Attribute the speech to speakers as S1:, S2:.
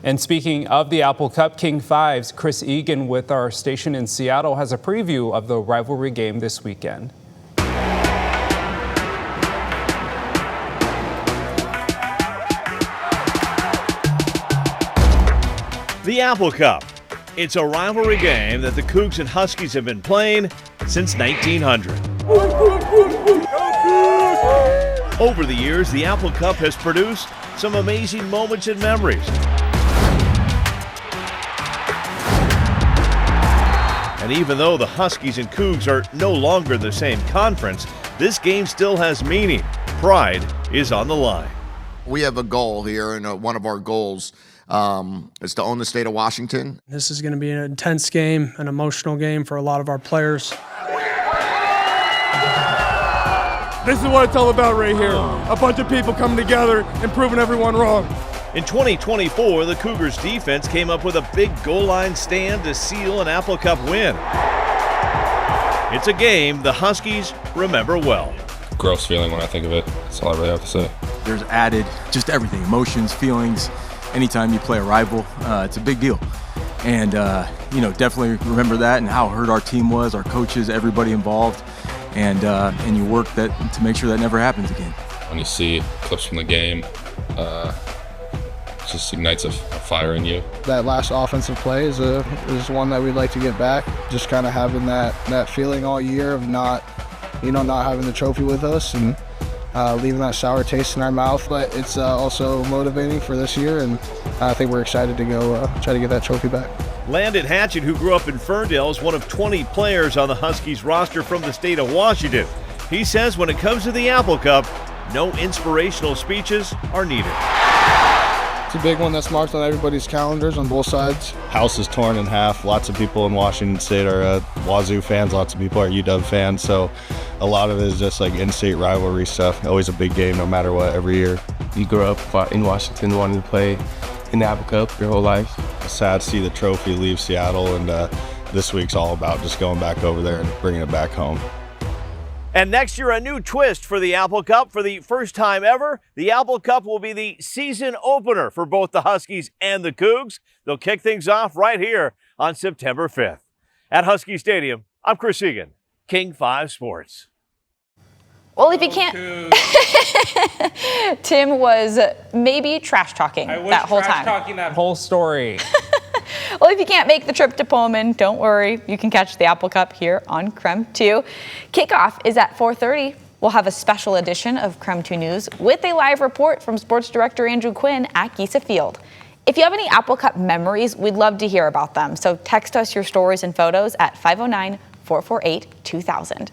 S1: And speaking of the Apple Cup, King 5's Chris Egan with our station in Seattle has a preview of the rivalry game this weekend.
S2: The Apple Cup. It's a rivalry game that the Cougs and Huskies have been playing since 1900. Over the years, the Apple Cup has produced some amazing moments and memories. And even though the Huskies and Cougs are no longer the same conference, this game still has meaning. Pride is on the line.
S3: We have a goal here, and one of our goals is to own the state of Washington.
S4: This is going to be an intense game, an emotional game for a lot of our players.
S5: This is what it's all about right here. A bunch of people coming together and proving everyone wrong.
S2: In 2024, the Cougars defense came up with a big goal line stand to seal an Apple Cup win. It's a game the Huskies remember well.
S6: Gross feeling when I think of it. That's all I really have to say.
S7: There's added just everything, emotions, feelings. Anytime you play a rival, it's a big deal. And, definitely remember that and how hurt our team was, our coaches, everybody involved. And you work that to make sure that never happens again.
S6: When you see clips from the game, it just ignites a fire in you.
S8: That last offensive play is one that we'd like to get back. Just kind of having that feeling all year of not having the trophy with us and leaving that sour taste in our mouth. But it's also motivating for this year, and I think we're excited to go try to get that trophy back.
S2: Landon Hatchett, who grew up in Ferndale, is one of 20 players on the Huskies roster from the state of Washington. He says when it comes to the Apple Cup, no inspirational speeches are needed.
S8: It's a big one that's marked on everybody's calendars on both sides.
S9: House is torn in half. Lots of people in Washington State are Wazoo fans. Lots of people are UW fans. So a lot of it is just like in-state rivalry stuff. Always a big game no matter what every year.
S10: You grew up in Washington wanting to play in the Apple Cup your whole life.
S9: Sad to see the trophy leave Seattle, and this week's all about just going back over there and bringing it back home.
S2: And next year, a new twist for the Apple Cup. For the first time ever, the Apple Cup will be the season opener for both the Huskies and the Cougs. They'll kick things off right here on September 5th. At Husky Stadium, I'm Chris Egan, King 5 Sports.
S11: Well, if you can't, Tim was maybe trash talking that whole time.
S1: I was trash talking that whole story.
S11: Well, if you can't make the trip to Pullman, don't worry. You can catch the Apple Cup here on KREM 2. Kickoff is at 4:30. We'll have a special edition of KREM 2 News with a live report from Sports Director Andrew Quinn at Giesa Field. If you have any Apple Cup memories, we'd love to hear about them. So text us your stories and photos at 509-448-2000.